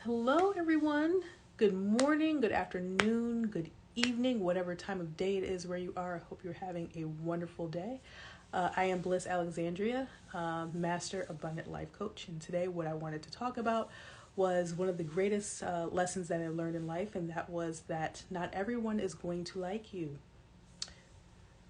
Hello, everyone. Good morning, good afternoon, good evening, whatever time of day it is where you are. I hope you're having a wonderful day. I am Bliss Alexandria, Master Abundant Life Coach. And today, what I wanted to talk about was one of the greatest lessons that I learned in life, and that was that not everyone is going to like you.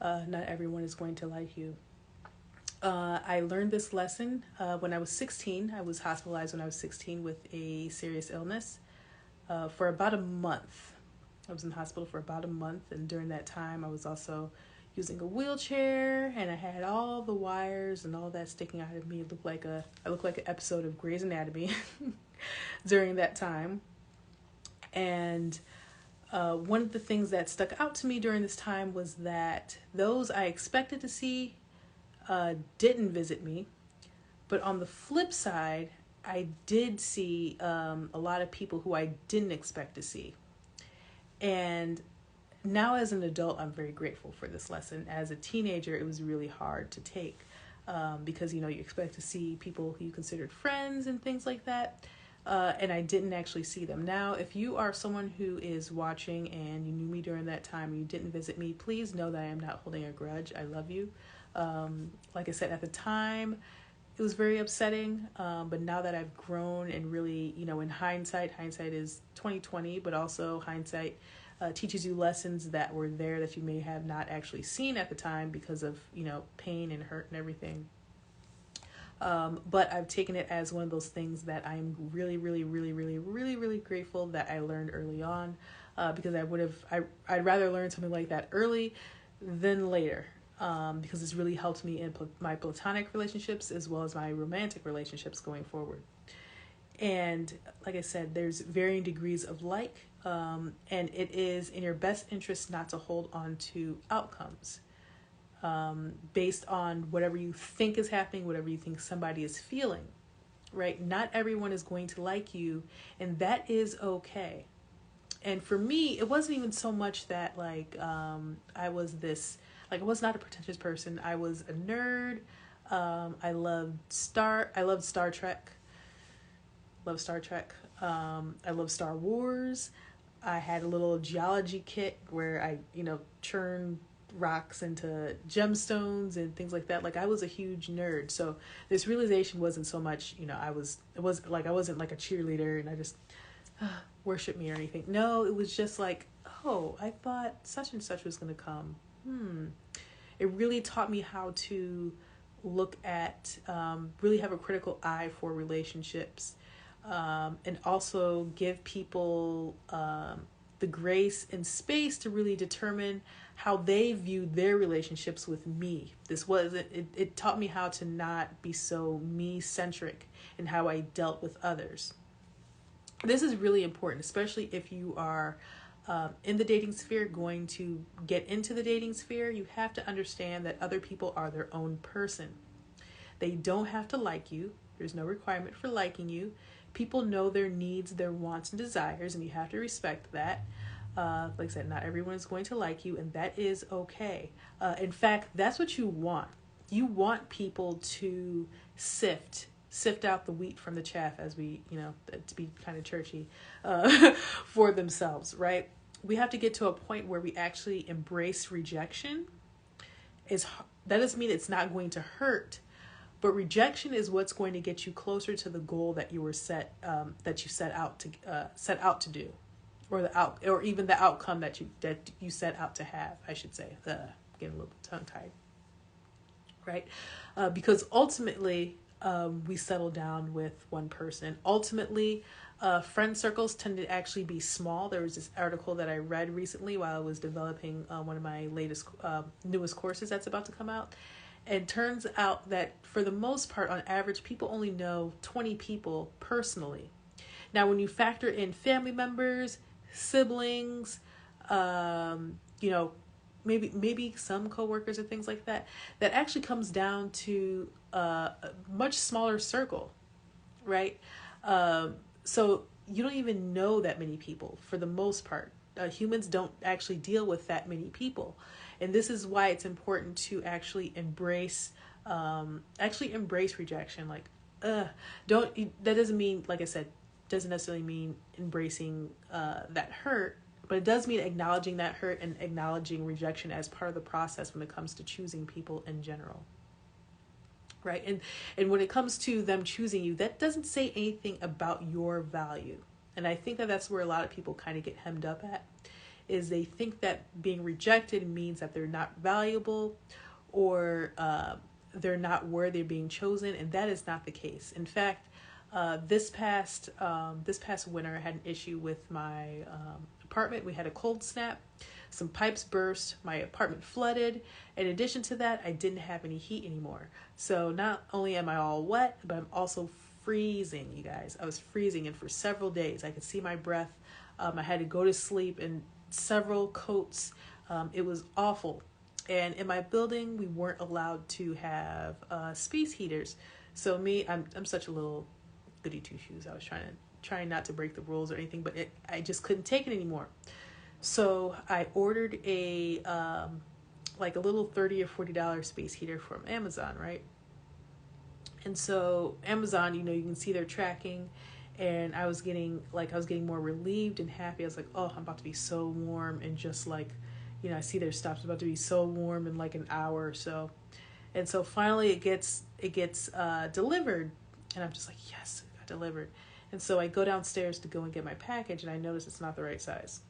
Not everyone is going to like you. I learned this lesson when I was 16. I was hospitalized when I was 16 with a serious illness for about a month. I was in the hospital for about a month, and during that time, I was also using a wheelchair, and I had all the wires and all that sticking out of me. I looked like an episode of Grey's Anatomy during that time. And one of the things that stuck out to me during this time was that those I expected to see didn't visit me. But on the flip side, I did see a lot of people who I didn't expect to see. And now as an adult, I'm very grateful for this lesson. As a teenager, it was really hard to take because, you expect to see people who you considered friends and things like that. And I didn't actually see them. Now, if you are someone who is watching and you knew me during that time and you didn't visit me, please know that I am not holding a grudge. I love you. Like I said, at the time, it was very upsetting. But now that I've grown and really, in hindsight is 2020, but also hindsight teaches you lessons that were there that you may have not actually seen at the time because of, pain and hurt and everything. But I've taken it as one of those things that I'm really, really, really, really, really, really grateful that I learned early on, because I'd rather learn something like that early than later, because it's really helped me in my platonic relationships as well as my romantic relationships going forward. And like I said, there's varying degrees of and it is in your best interest not to hold on to outcomes. Based on whatever you think is happening, whatever you think somebody is feeling, right? Not everyone is going to like you, and that is okay. And for me, it wasn't even so much that I was I was not a pretentious person. I was a nerd. I loved Star Trek. Love Star Trek. I love Star Wars. I had a little geology kit where I, churned rocks into gemstones and things like that. I was a huge nerd. So this realization wasn't so much, I wasn't like a cheerleader and I just worship me or anything. No, it was just oh, I thought such and such was going to come. It really taught me how to look at, really have a critical eye for relationships, and also give people the grace and space to really determine how they view their relationships with me. It taught me how to not be so me-centric in how I dealt with others. This is really important, especially if you are in the dating sphere, going to get into the dating sphere. You have to understand that other people are their own person. They don't have to like you. There's no requirement for liking you. People know their needs, their wants, and desires, and you have to respect that. Like I said, not everyone is going to like you, and that is okay. In fact, that's what you want. You want people to sift out the wheat from the chaff, as we, to be kind of churchy, for themselves, right? We have to get to a point where we actually embrace rejection. That doesn't mean it's not going to hurt, but rejection is what's going to get you closer to the goal that you set out to do, or even the outcome that you set out to have. I should say, getting a little tongue tied, right? Because ultimately, we settle down with one person. Ultimately, friend circles tend to actually be small. There was this article that I read recently while I was developing one of my newest courses that's about to come out. It turns out that for the most part, on average, people only know 20 people personally. Now, when you factor in family members, siblings, maybe some coworkers and things like that, that actually comes down to a much smaller circle, right? So you don't even know that many people for the most part. Humans don't actually deal with that many people. And this is why it's important to actually embrace rejection. That doesn't mean, like I said, doesn't necessarily mean embracing that hurt, but it does mean acknowledging that hurt and acknowledging rejection as part of the process when it comes to choosing people in general. Right? And when it comes to them choosing you, that doesn't say anything about your value. And I think that that's where a lot of people kind of get hemmed up at, is they think that being rejected means that they're not valuable, or they're not worthy of being chosen, and that is not the case. In fact, this past winter, I had an issue with my apartment. We had a cold snap, some pipes burst, my apartment flooded. In addition to that, I didn't have any heat anymore. So not only am I all wet, but I'm also freezing, you guys. I was freezing, and for several days I could see my breath. I had to go to sleep in several coats. It was awful. And in my building, we weren't allowed to have space heaters. So I'm such a little goody two shoes. I was trying not to break the rules or anything, but I just couldn't take it anymore. So I ordered a little $30 or $40 space heater from Amazon, right? And so Amazon, you can see their tracking, and I was getting more relieved and happy. I was like, oh, I'm about to be so warm, and just I see their stuff is about to be so warm in like an hour or so. And so finally it gets delivered, and I'm just like, yes, it got delivered. And so I go downstairs to go and get my package, and I notice it's not the right size.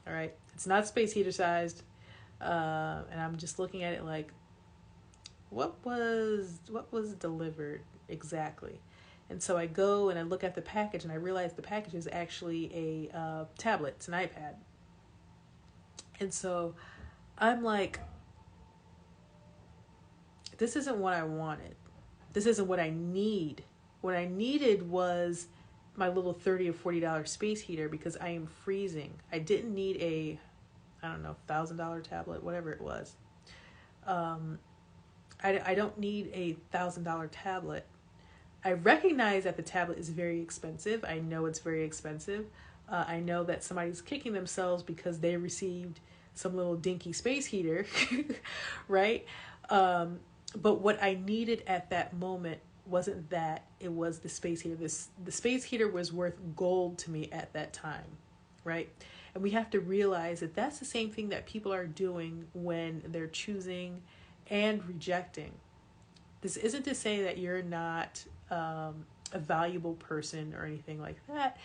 All right, it's not space heater sized, and I'm just looking at it like, what was delivered exactly? And so I go and I look at the package, and I realize the package is actually a tablet. It's an iPad. And so I'm like, this isn't what I wanted. This isn't what I need. What I needed was my little $30 or $40 space heater, because I am freezing. I didn't need a, $1,000 tablet, whatever it was. I don't need a $1,000 tablet. I recognize that the tablet is very expensive. I know it's very expensive. I know that somebody's kicking themselves because they received some little dinky space heater, right? But what I needed at that moment wasn't that. It was the space heater. The space heater was worth gold to me at that time, right? And we have to realize that that's the same thing that people are doing when they're choosing and rejecting. This isn't to say that you're not a valuable person or anything like that.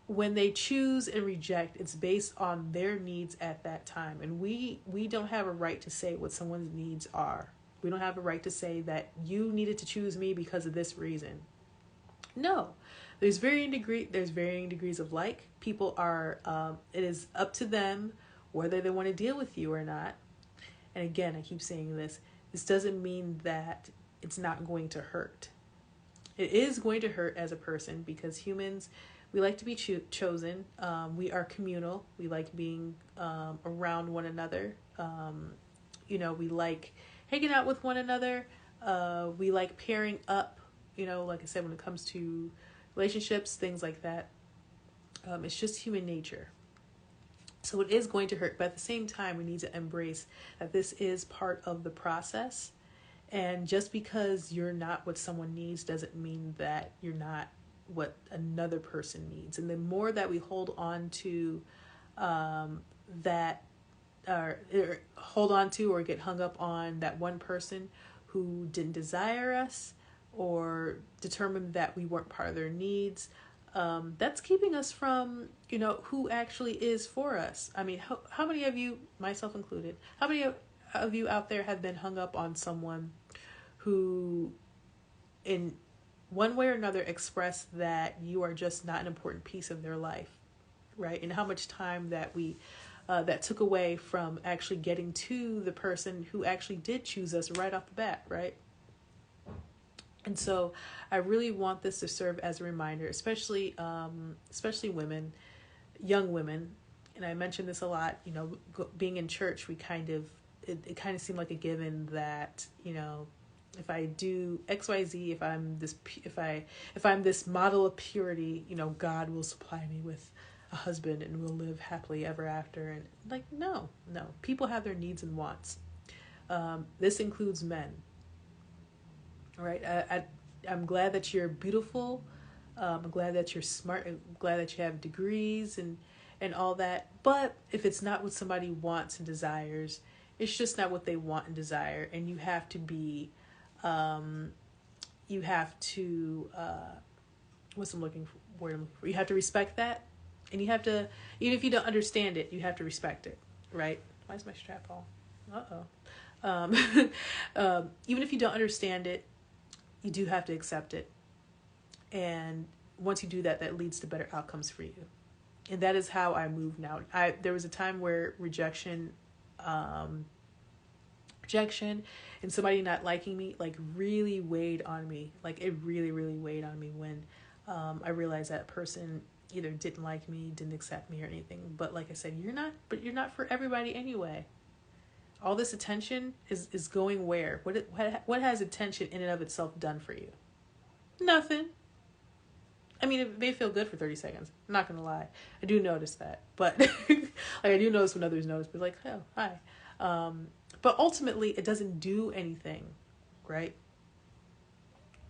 When they choose and reject, it's based on their needs at that time. And we don't have a right to say what someone's needs are. We don't have a right to say that you needed to choose me because of this reason. No, there's varying degrees of like. People are, it is up to them whether they want to deal with you or not. And again, I keep saying this doesn't mean that it's not going to hurt. It is going to hurt as a person, because humans, we like to be chosen. We are communal. We like being around one another. We like hanging out with one another. We like pairing up, like I said, when it comes to relationships, things like that. It's just human nature. So it is going to hurt, but at the same time, we need to embrace that this is part of the process. And just because you're not what someone needs doesn't mean that you're not what another person needs. And the more that we hold on to that, or hold on to or get hung up on that one person who didn't desire us or determined that we weren't part of their needs, that's keeping us from, who actually is for us. I mean, how many of you, myself included, how many of you out there have been hung up on someone who in one way or another expressed that you are just not an important piece of their life, right? And how much time that that took away from actually getting to the person who actually did choose us right off the bat, right? And so I really want this to serve as a reminder, especially women, young women. And I mention this a lot, being in church, it kind of seemed like a given that, if I do XYZ, if I'm this model of purity, God will supply me with a husband and we'll live happily ever after. And like, no, people have their needs and wants. This includes men. All right. I'm glad that you're beautiful. I'm glad that you're smart. I'm glad that you have degrees and all that. But if it's not what somebody wants and desires, it's just not what they want and desire. And you have to be, you have to, what's I'm looking for? Word I'm looking for. You have to respect that. And you have to, even if you don't understand it, you have to respect it, right? Why is my strap on? Even if you don't understand it, you do have to accept it. And once you do that, that leads to better outcomes for you. And that is how I move now. There was a time where rejection and somebody not liking me, like, really weighed on me. Like, it really, really weighed on me when I realized that person either didn't like me, didn't accept me or anything. But like I said, you're not for everybody anyway. All this attention is going where? What has attention in and of itself done for you? Nothing. I mean, it may feel good for 30 seconds. I'm not going to lie. I do notice that. But like, I do notice when others notice. But like, oh, hi. But ultimately, it doesn't do anything, right?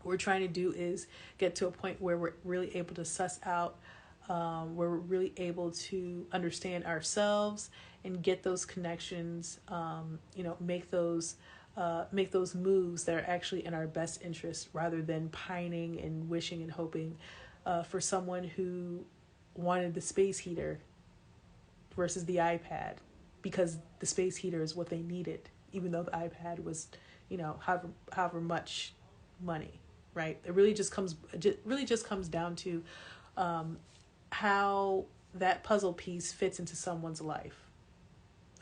What we're trying to do is get to a point where we're really able to suss out, where we're really able to understand ourselves and get those connections, make those moves that are actually in our best interest, rather than pining and wishing and hoping for someone who wanted the space heater versus the iPad, because the space heater is what they needed, even though the iPad was, however much money, right? It really just comes down to how that puzzle piece fits into someone's life.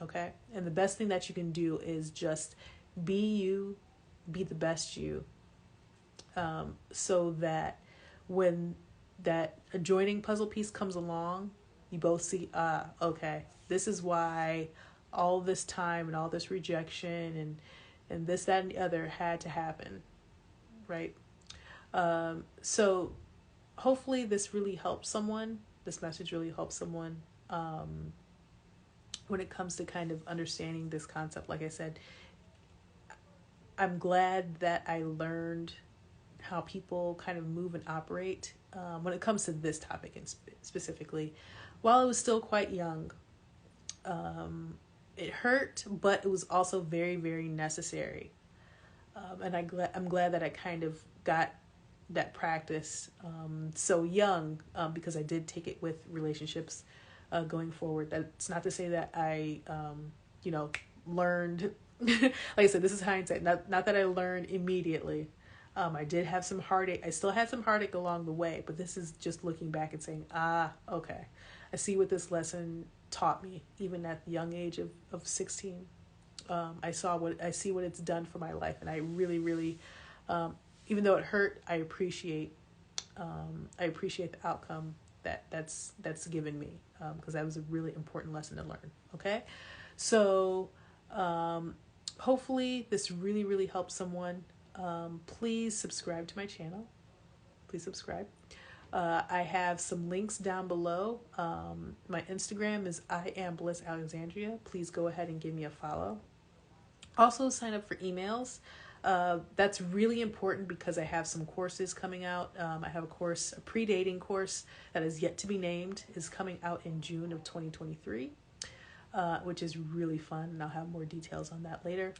Okay? And the best thing that you can do is just be you, be the best you, so that when that adjoining puzzle piece comes along, you both see, okay, this is why all this time and all this rejection and this, that, and the other had to happen, right? So hopefully this really helps someone. This message really helps someone when it comes to kind of understanding this concept. Like I said, I'm glad that I learned how people kind of move and operate when it comes to this topic and specifically, while I was still quite young. It hurt, but it was also very, very necessary. And I'm glad that I kind of got that practice so young, because I did take it with relationships going forward. That's not to say that I, learned. Like I said, this is hindsight. Not that I learned immediately. I did have some heartache. I still had some heartache along the way, but this is just looking back and saying, okay, I see what this lesson taught me, even at the young age of 16. I see what it's done for my life, and I really, really, even though it hurt, I appreciate the outcome that's given me, because that was a really important lesson to learn. Okay, so hopefully this really, really helps someone. Please subscribe to my channel. Please subscribe. I have some links down below. My Instagram is I am Bliss Alexandria. Please go ahead and give me a follow. Also sign up for emails. That's really important because I have some courses coming out. I have a pre-dating course that is yet to be named, is coming out in June of 2023, which is really fun, and I'll have more details on that later.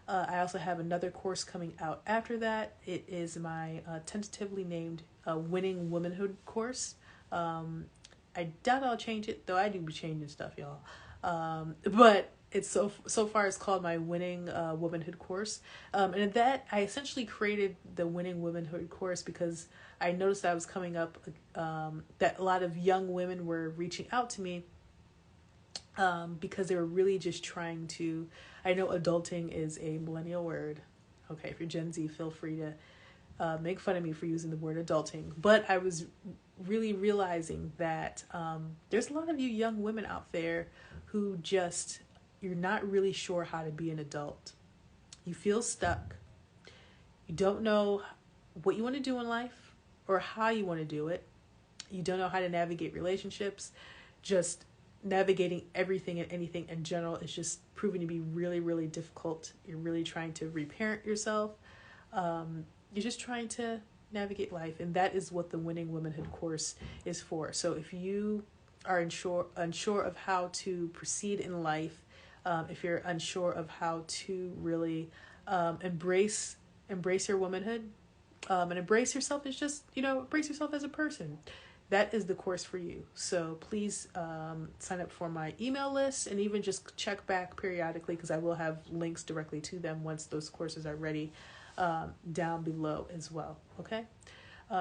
I also have another course coming out after that. It is my tentatively named Winning Womanhood course. I doubt I'll change it, though I do be changing stuff, y'all. But it's so far it's called my Winning Womanhood course. And in that, I essentially created the Winning Womanhood course because I noticed that I was coming up, that a lot of young women were reaching out to me because they were really just trying to, I know adulting is a millennial word. Okay, if you're Gen Z, feel free to make fun of me for using the word adulting. But I was really realizing that there's a lot of you young women out there who just, you're not really sure how to be an adult. You feel stuck. You don't know what you want to do in life or how you want to do it. You don't know how to navigate relationships. Just navigating everything and anything in general is just proving to be really, really difficult. You're really trying to reparent yourself. You're just trying to navigate life. And that is what the Winning Womanhood course is for. So if you are unsure of how to proceed in life, if you're unsure of how to really embrace your womanhood, and embrace yourself as just, embrace yourself as a person, that is the course for you. So please sign up for my email list, and even just check back periodically, because I will have links directly to them once those courses are ready, down below as well. Okay.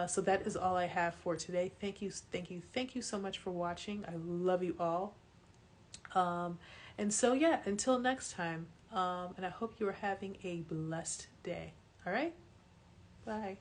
So that is all I have for today. Thank you so much for watching. I love you all. And so, yeah, until next time, and I hope you are having a blessed day. All right. Bye.